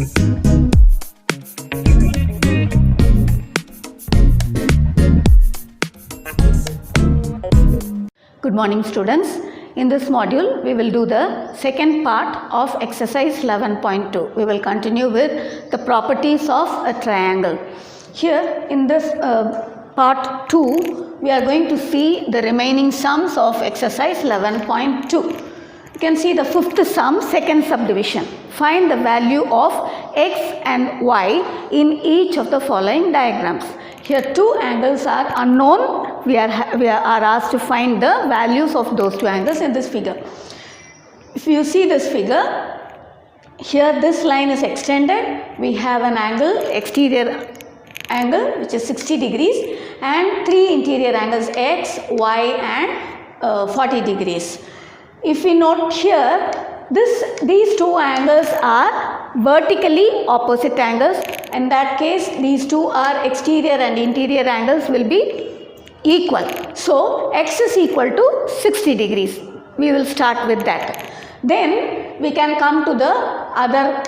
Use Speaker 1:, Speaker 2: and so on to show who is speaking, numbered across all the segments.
Speaker 1: Good morning students. In this module we will do the second part of exercise 11.2. We will continue with the properties of a triangle. Here in this part 2 we are going to see the remaining sums of exercise 11.2. You can see the fifth sum, second subdivision. Find the value of x and y in each of the following diagrams. Here two angles are unknown. We are asked to find the values of those two angles in this figure. If you see this figure, here this line is extended. We have an angle, exterior angle, which is 60 degrees, and three interior angles x, y and 40 degrees. If we note here, these two angles are vertically opposite angles. In that case, these two are exterior and interior angles will be equal. So, x is equal to 60 degrees. We will start with that. Then, we can come to the other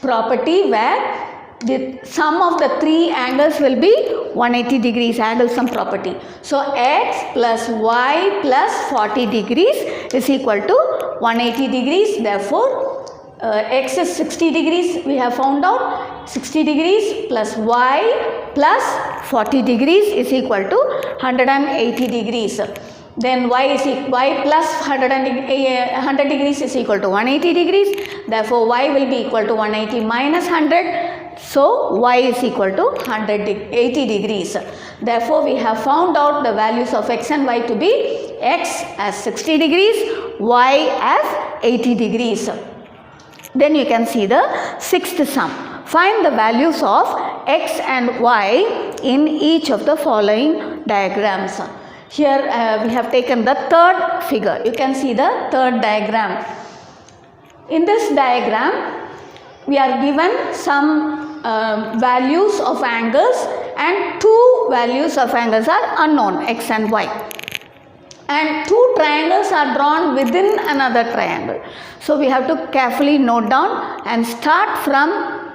Speaker 1: property where the sum of the three angles will be 180 degrees, angle sum property. So, x plus y plus 40 degrees is equal to 180 degrees. Therefore, x is 60 degrees, we have found out. 60 degrees plus y plus 40 degrees is equal to 180 degrees. Then y plus 100 degrees is equal to 180 degrees. Therefore, y will be equal to 180 minus 100. So, y is equal to 180 degrees. Therefore, we have found out the values of x and y to be x as 60 degrees, y as 80 degrees. Then you can see the sixth sum. Find the values of x and y in each of the following diagrams. Here we have taken the third figure. You can see the third diagram. In this diagram, we are given some values of angles, and two values of angles are unknown, x and y. And two triangles are drawn within another triangle. So, we have to carefully note down and start from,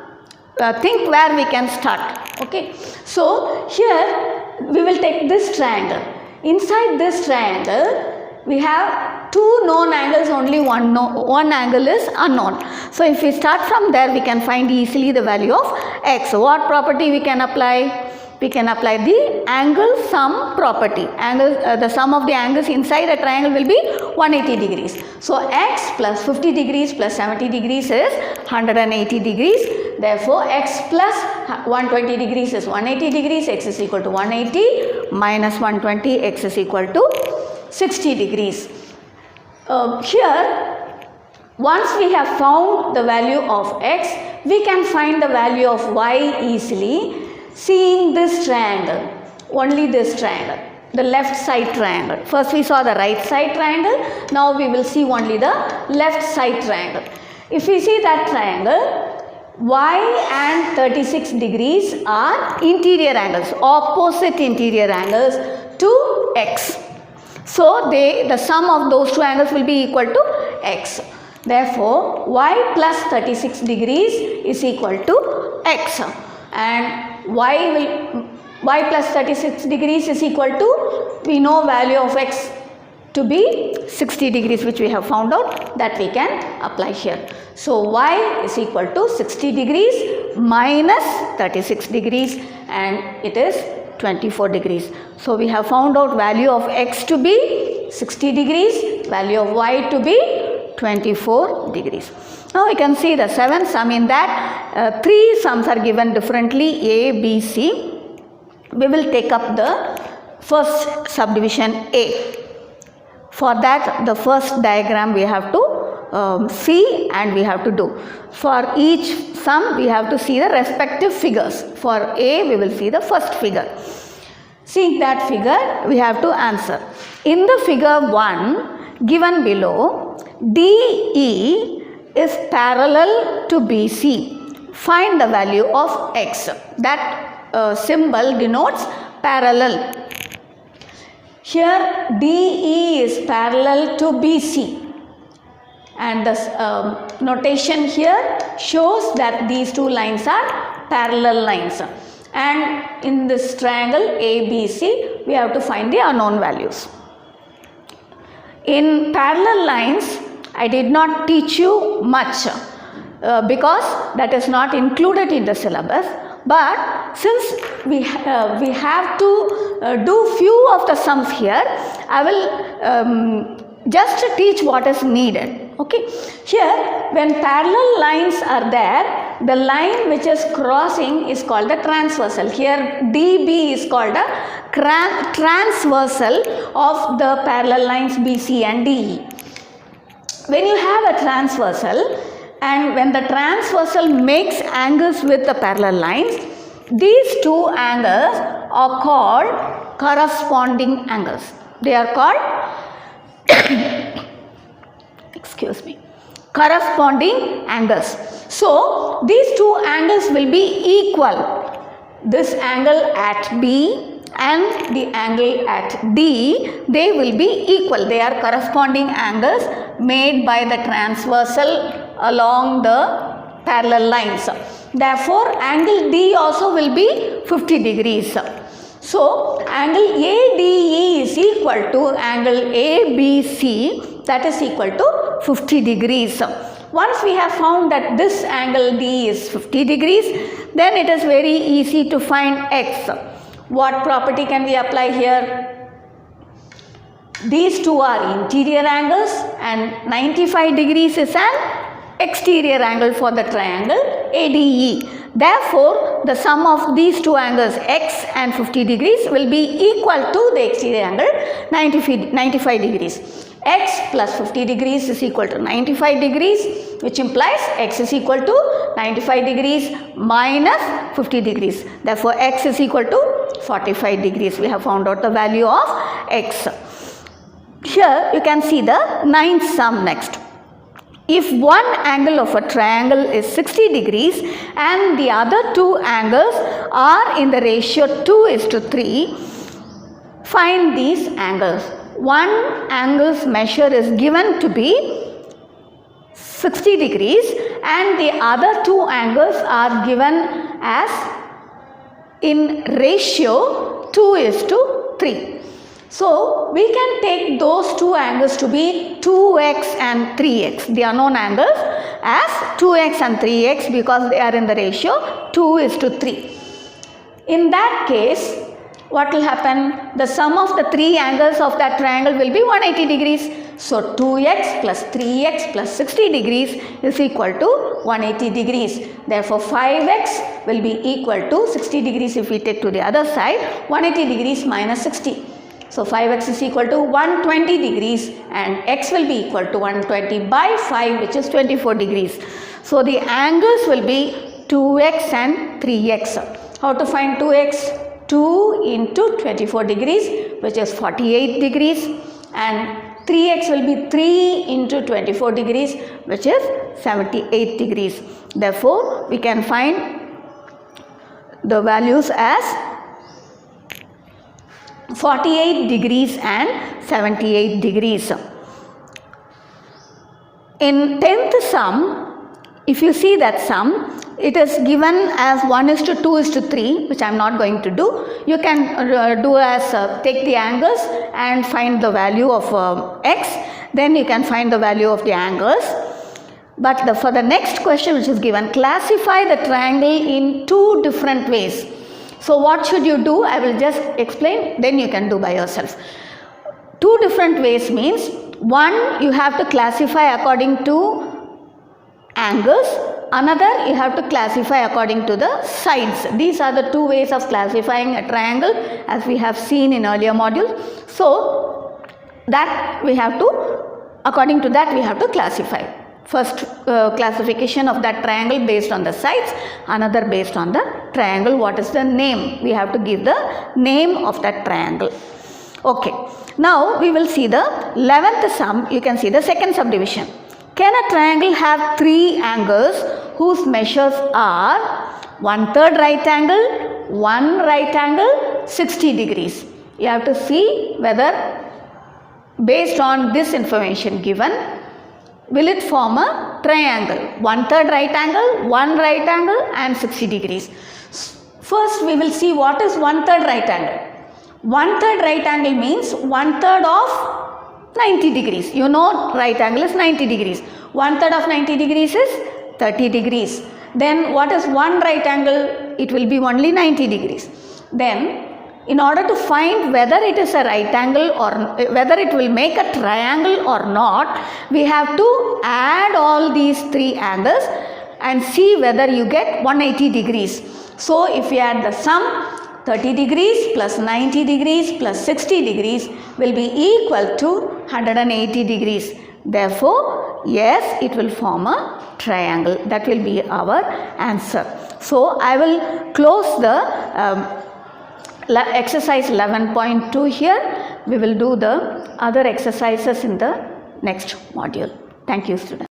Speaker 1: think where we can start. Okay. So, here we will take this triangle. Inside this triangle, we have two known angles, only one angle is unknown. So, if we start from there, we can find easily the value of x. What property we can apply? We can apply the angle sum property. The sum of the angles inside a triangle will be 180 degrees. So, x plus 50 degrees plus 70 degrees is 180 degrees. Therefore, x plus 120 degrees is 180 degrees. X is equal to 180 minus 120. X is equal to 60 degrees. Here, once we have found the value of x, we can find the value of y easily. Seeing this triangle, only this triangle, the left side triangle. First we saw the right side triangle, now we will see only the left side triangle. If we see that triangle, y and 36 degrees are interior angles, opposite interior angles to x. So, the sum of those two angles will be equal to x. Therefore, y plus 36 degrees is equal to x, and y plus 36 degrees is equal to, we know value of x to be 60 degrees, which we have found out, that we can apply here. So, y is equal to 60 degrees minus 36 degrees, and it is 24 degrees. So, we have found out value of x to be 60 degrees, value of y to be 24 degrees. Now, we can see the seventh sum. In that three sums are given differently, A, B, C. We will take up the first subdivision A. For that, the first diagram we have to see and we have to do. For each sum, we have to see the respective figures. For A, we will see the first figure. Seeing that figure, we have to answer. In the figure 1 given below, DE is parallel to BC. Find the value of x. That symbol denotes parallel. Here DE is parallel to BC and the notation here shows that these two lines are parallel lines, and in this triangle ABC we have to find the unknown values. In parallel lines I did not teach you much because that is not included in the syllabus, but since we have to do few of the sums here, I will just teach what is needed. Okay, here when parallel lines are there, the line which is crossing is called the transversal. Here DB is called a transversal of the parallel lines BC and DE. When you have a transversal and when the transversal makes angles with the parallel lines, these two angles are called corresponding angles. They are called excuse me, corresponding angles. So these two angles will be equal. This angle at B and the angle at D, they will be equal. They are corresponding angles made by the transversal along the parallel lines. Therefore angle D also will be 50 degrees. So angle ADE is equal to angle ABC, that is equal to 50 degrees. Once we have found that this angle D is 50 degrees, then it is very easy to find X. What property can we apply here? These two are interior angles and 95 degrees is an exterior angle for the triangle ADE. Therefore, the sum of these two angles X and 50 degrees will be equal to the exterior angle 95 degrees. X plus 50 degrees is equal to 95 degrees, which implies X is equal to 95 degrees minus 50 degrees. Therefore, X is equal to 45 degrees. We have found out the value of X. Here you can see the ninth sum next. If one angle of a triangle is 60 degrees and the other two angles are in the ratio 2:3, find these angles. One angle's measure is given to be 60 degrees and the other two angles are given as in ratio 2:3. So we can take those two angles to be 2x and 3x, the unknown angles, as 2x and 3x because they are in the ratio 2:3. In that case, what will happen? The sum of the three angles of that triangle will be 180 degrees. So 2x plus 3x plus 60 degrees is equal to 180 degrees. Therefore 5x will be equal to 60 degrees if we take to the other side, 180 degrees minus 60. So 5x is equal to 120 degrees and x will be equal to 120 by 5, which is 24 degrees. So the angles will be 2x and 3x. How to find 2x? 2 into 24 degrees, which is 48 degrees, and 3x will be 3 into 24 degrees, which is 78 degrees. Therefore, we can find the values as 48 degrees and 78 degrees. In 10th sum, if you see that sum, it is given as 1:2:3, which I am not going to do. You can do as take the angles and find the value of x, then you can find the value of the angles. But for the next question which is given, classify the triangle in two different ways. So what should you do? I will just explain, then you can do by yourself. Two different ways means, one, you have to classify according to angles, another you have to classify according to the sides. These are the two ways of classifying a triangle as we have seen in earlier modules. So that we have to, according to that we have to classify. First classification of that triangle based on the sides, another based on the triangle. What is the name? We have to give the name of that triangle. Okay. Now we will see the 11th sum. You can see the second subdivision. Can a triangle have three angles whose measures are 1/3 right angle, 1 right angle, 60 degrees? You have to see whether based on this information given, will it form a triangle? 1/3 right angle, 1 right angle and 60 degrees. First we will see what is 1/3 right angle. 1/3 right angle means 1/3 of 90 degrees. You know right angle is 90 degrees. 1/3 of 90 degrees is 30 degrees. Then what is 1 right angle? It will be only 90 degrees. Then in order to find whether it is a right angle or whether it will make a triangle or not, we have to add all these three angles and see whether you get 180 degrees. So if we add the sum, 30 degrees plus 90 degrees plus 60 degrees will be equal to 180 degrees. Therefore, yes, it will form a triangle. That will be our answer. So I will close the exercise 11.2 here. We will do the other exercises in the next module. Thank you, students.